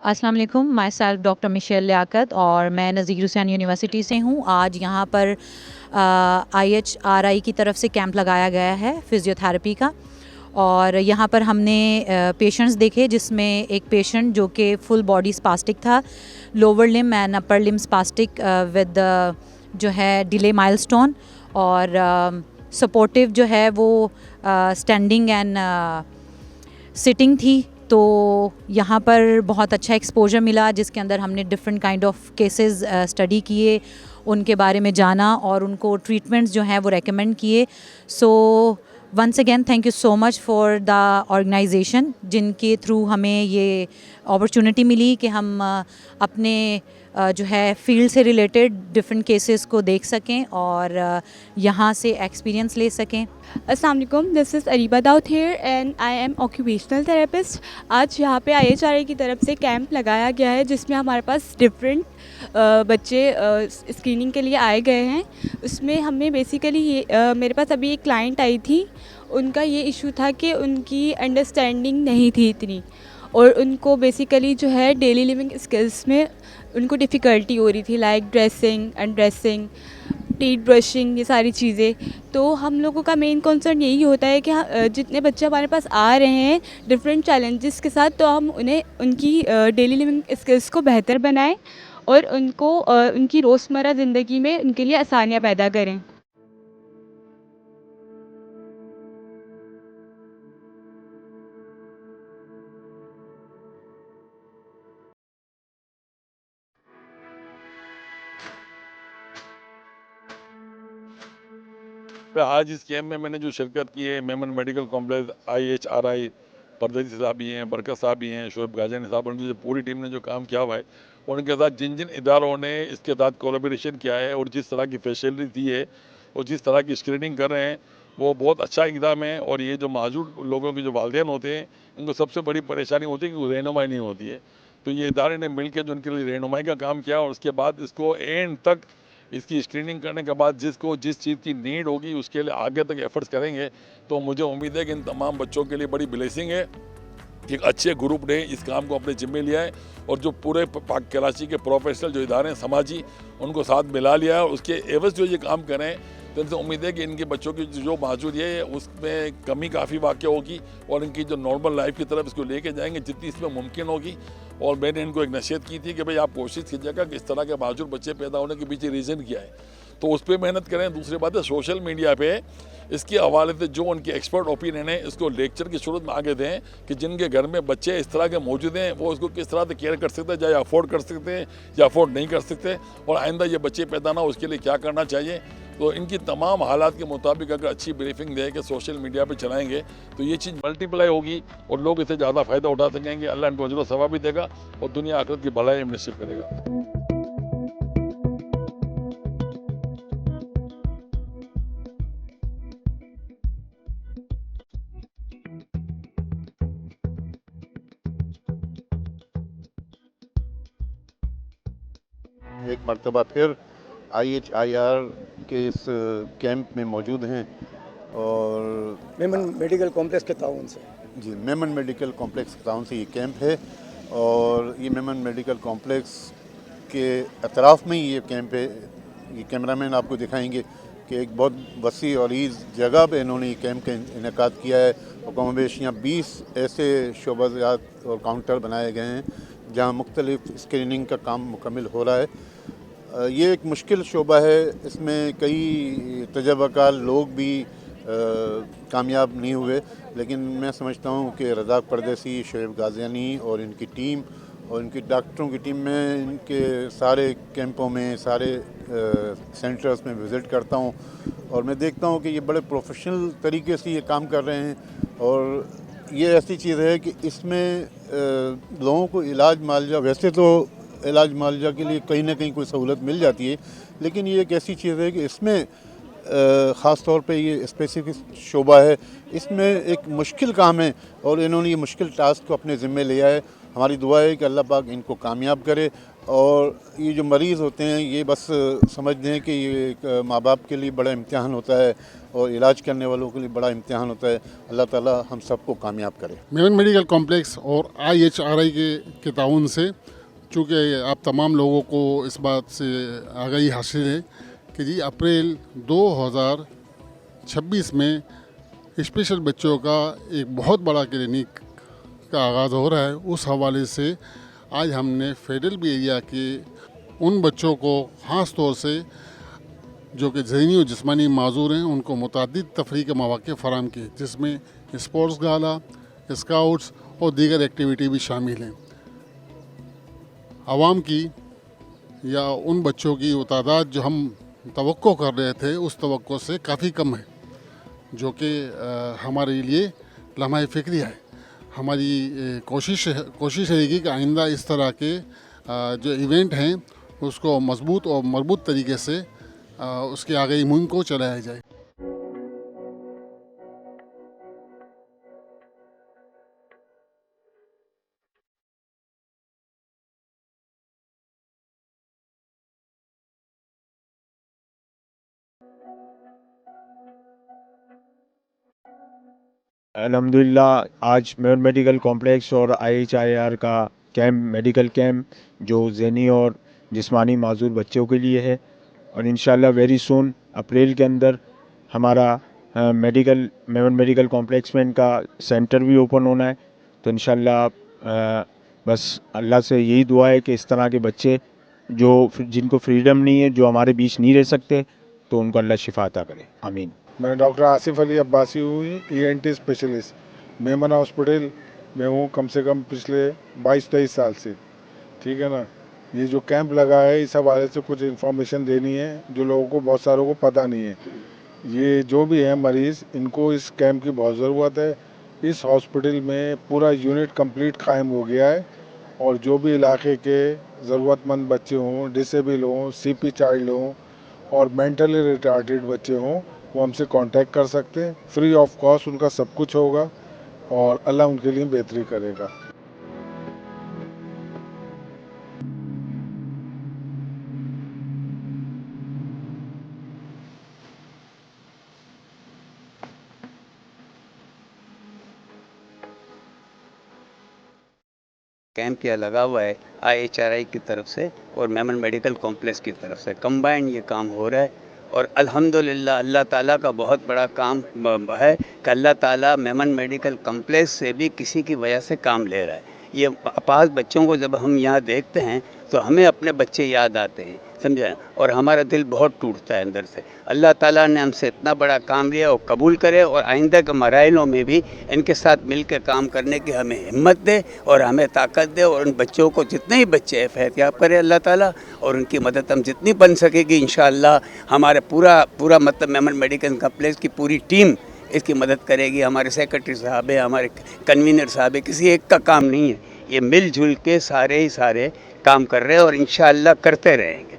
अस्सलाम वालेकुम, myself doctor Michelle Liaquat और मैं नज़ीर हुसैन यूनिवर्सिटी से हूँ। आज यहाँ पर IHRI की तरफ से कैंप लगाया गया है फ़िज़ियोथेरेपी का। और यहाँ पर हमने पेशेंट्स देखे, जिसमें एक पेशेंट जो कि फुल बॉडी स्पास्टिक था, lower limb and upper limb spastic with जो है डिले माइलस्टोन, और सपोर्टिव जो है वो स्टैंडिंग एंड सिटिंग थी। तो यहाँ पर बहुत अच्छा एक्सपोजर मिला, जिसके अंदर हमने different kind of cases study किए, उनके बारे में जाना और उनको ट्रीटमेंट्स जो हैं वो रेकमेंड किए। So once again thank you so much for the organisation, जिनके थ्रू हमें ये अपॉर्चुनिटी मिली कि हम अपने जो है फील्ड से रिलेटेड डिफरेंट केसेस को देख सकें और यहाँ से एक्सपीरियंस ले सकें। अस्सलाम वालेकुम, this is Areeba Dawood here and I am occupational therapist. आज यहाँ पे IHRI की तरफ से कैंप लगाया गया है, जिसमें हमारे पास डिफरेंट बच्चे स्क्रीनिंग के लिए आए गए हैं। उसमें हमें बेसिकली ये मेरे पास अभी एक क्लाइंट आई थी। उनका ये इशू था कि उनकी अंडरस्टैंडिंग नहीं थी इतनी, और उनको बेसिकली जो है डेली लिविंग स्किल्स में उनको डिफ़िकल्टी हो रही थी, like dressing, undressing, teeth brushing, ये सारी चीज़ें। तो हम लोगों का मेन कंसर्न यही होता है कि जितने बच्चे हमारे पास आ रहे हैं डिफरेंट चैलेंजेस के साथ, तो हम उन्हें उनकी डेली लिविंग स्किल्स को बेहतर बनाएं और उनको उनकी रोज़मर्रा ज़िंदगी में उनके लिए आसानियाँ पैदा करें। आज इस कैंप में मैंने जो शिरकत की है, मेमन मेडिकल कॉम्प्लेक्स IHRI परदेसी साहब भी हैं, बरकत साहब भी हैं, शोएब गाजियानी साहब, उनकी जो पूरी टीम ने जो काम किया हुआ है, उनके साथ जिन जिन इदारों ने इसके साथ कोलैबोरेशन किया है और जिस तरह की फैसिलिटी दी है और जिस तरह की स्क्रीनिंग कर रहे हैं, वो बहुत अच्छा इकदाम है। और ये जो माजूर लोगों के जो वालिदैन होते हैं, इनको सबसे बड़ी परेशानी होती है कि रहनुमाई नहीं होती है। तो ये इदारे ने मिल के जो उनके लिए रहनुमाई का काम किया और उसके बाद इसको एंड तक इसकी स्क्रीनिंग करने के बाद जिसको जिस चीज़ की नीड होगी उसके लिए आगे तक एफर्ट्स करेंगे। तो मुझे उम्मीद है कि इन तमाम बच्चों के लिए बड़ी ब्लेसिंग है कि एक अच्छे ग्रुप ने इस काम को अपने जिम्मे लिया है और जो पूरे पाक कराची के प्रोफेशनल जो इदारे हैं समाजी, उनको साथ मिला लिया है और उसके एवज जो ये काम करें, तो इनसे उम्मीद है कि इनके बच्चों की जो माजूद है उसमें कमी काफ़ी वाक़ होगी और इनकी जो नॉर्मल लाइफ की तरफ इसको लेके जाएंगे जितनी इसमें मुमकिन होगी। और मैंने इनको एक नसीहत की थी कि भाई आप कोशिश कीजिएगा कि इस तरह के माजूर बच्चे पैदा होने के पीछे रीज़न क्या है, तो उस पर मेहनत करें। दूसरी बात है, सोशल मीडिया पे इसके हवाले से जो उनकी एक्सपर्ट ओपिनियन है इसको लेक्चर की सूरत में आगे दें कि जिनके घर में बच्चे इस तरह के मौजूद हैं वो इसको किस तरह से केयर कर सकते हैं, चाहे अफोर्ड कर सकते हैं या अफोर्ड नहीं कर सकते, और आइंदा ये बच्चे पैदा ना हो उसके लिए क्या करना चाहिए। तो इनकी तमाम हालात के मुताबिक अगर अच्छी ब्रीफिंग दे के सोशल मीडिया पे चलाएंगे तो ये चीज़ मल्टीप्लाई होगी और लोग इससे ज़्यादा फ़ायदा उठा सकेंगे। अल्लाह इनको अजर सवाब भी देगा और दुनिया आखिरत की भलाई नसीब करेगा। एक मरतबा फिर IHIR के इस कैंप में मौजूद हैं और मेमन मेडिकल कॉम्प्लेक्स के ताउन से जी मेमन मेडिकल कॉम्प्लेक्स के ताउन से ये कैंप है और ये मेमन मेडिकल कॉम्प्लेक्स के अतराफ़ में ही ये कैंप है। ये कैमरामैन आपको दिखाएंगे कि एक बहुत वसी और ईज़ जगह पे इन्होंने ये कैंप का इनेकाद किया है और कम बेश यहाँ 20 ऐसे शोबाजात और काउंटर बनाए गए हैं जहाँ मुख्तलिफ़ स्क्रीनिंग का काम मुकम्मल हो रहा है। ये एक मुश्किल शोबा है, इसमें कई तजर्बाकार लोग भी कामयाब नहीं हुए, लेकिन मैं समझता हूँ कि रज़ाक परदेसी, शोएब गाजियानी और इनकी टीम और इनकी डॉक्टरों की टीम में इनके सारे कैंपों में, सारे सेंटर्स में विज़िट करता हूँ और मैं देखता हूँ कि ये बड़े प्रोफेशनल तरीके से ये काम कर रहे हैं। और ये ऐसी चीज़ है कि इसमें लोगों को इलाज मुआवजा, वैसे तो इलाज मुआवजा के लिए कहीं ना कहीं कोई सहूलत मिल जाती है, लेकिन ये एक ऐसी चीज़ है कि इसमें ख़ास तौर पे ये स्पेसिफिक शोबा है, इसमें एक मुश्किल काम है और इन्होंने ये मुश्किल टास्क को अपने ज़िम्मे लिया है। हमारी दुआ है कि अल्लाह पाक इनको कामयाब करे और ये जो मरीज़ होते हैं ये बस समझ लें कि ये एक माँ बाप के लिए बड़ा इम्तिहान होता है और इलाज करने वालों के लिए बड़ा इम्तिहान होता है। अल्लाह ताला हम सबको कामयाब करे। मेमन मेडिकल कॉम्प्लेक्स और IHRI के ताउन से, चूँकि आप तमाम लोगों को इस बात से आगाही हासिल है कि जी अप्रैल 2026 में स्पेशल बच्चों का एक बहुत बड़ा क्लिनिक का आगाज़ हो रहा है। उस हवाले से आज हमने फेडरल बी एरिया के उन बच्चों को ख़ास तौर से जो कि ज़हनी और जिस्मानी माजूर हैं उनको मुतअद्दिद तफरीह के मौक़े फ़राहम किए, जिसमें स्पोर्ट्स गाला, स्काउट्स और दीगर एक्टिविटी भी शामिल हैं। आवाम की या उन बच्चों की वो तादाद जो हम तवक्को कर रहे थे उस तवक्को से काफ़ी कम है, जो कि हमारे लिए लम्हा फ़िक्रिया है। हमारी कोशिश रहेगी कि आइंदा इस तरह के जो इवेंट हैं उसको मजबूत और मरबूत तरीके से उसके आगे मुहिम को चलाया जाए। अल्हम्दुलिल्लाह आज मेमन मेडिकल कॉम्प्लेक्स और IHIR का मेडिकल कैंप जो ज़हनी और जिस्मानी माजूर बच्चों के लिए है, और इंशाल्लाह वेरी सून अप्रैल के अंदर हमारा मेमन मेडिकल कॉम्प्लेक्स में इनका सेंटर भी ओपन होना है। तो इंशाल्लाह बस अल्लाह से यही दुआ है कि इस तरह के बच्चे जो जिनको फ्रीडम नहीं है, जो हमारे बीच नहीं रह सकते, तो उनको अल्लाह शिफा अता करे। आमीन। मैं डॉक्टर आसिफ अली अब्बासी हूँ, ENT स्पेशलिस्ट मेमन हॉस्पिटल में हूँ कम से कम पिछले 22-23 साल से। ठीक है ना। ये जो कैंप लगा है इस हवाले से कुछ इन्फॉर्मेशन देनी है जो लोगों को, बहुत सारों को पता नहीं है। ये जो भी है मरीज़, इनको इस कैंप की बहुत ज़रूरत है। इस हॉस्पिटल में पूरा यूनिट कंप्लीट कायम हो गया है और जो भी इलाके के ज़रूरतमंद बच्चे हों, डिसेबल हों, CP चाइल्ड हों और मेंटली रिटार्डेड बच्चे हों, वो हमसे कांटेक्ट कर सकते हैं। फ्री ऑफ कॉस्ट उनका सब कुछ होगा और अल्लाह उनके लिए बेहतरी करेगा। कैंप यह लगा हुआ है IHRI की तरफ से और मेमन मेडिकल कॉम्प्लेक्स की तरफ से कंबाइंड ये काम हो रहा है। और अल्हम्दुलिल्लाह अल्लाह ताला का बहुत बड़ा काम है कि अल्लाह ताला मेमन मेडिकल कॉम्प्लेक्स से भी किसी की वजह से काम ले रहा है। ये अपाहज बच्चों को जब हम यहाँ देखते हैं तो हमें अपने बच्चे याद आते हैं, समझा, और हमारा दिल बहुत टूटता है अंदर से। अल्लाह ताला ने हमसे इतना बड़ा काम लिया और कबूल करे और आइंदा के मराइलों में भी इनके साथ मिल के काम करने की हमें हिम्मत दे और हमें ताकत दे, और उन बच्चों को जितने ही बच्चे हैं एहतियात करे अल्लाह ताला, और उनकी मदद हम जितनी बन सकेगी इंशाअल्लाह हमारे पूरा मतलब मेमन मेडिकल कॉम्प्लेक्स की पूरी टीम इसकी मदद करेगी। हमारे सेक्रेटरी साहब है, हमारे कन्वीनर साहब है, किसी एक का काम नहीं है, ये मिलजुल के सारे काम कर रहे हैं और इंशाअल्लाह करते रहेंगे।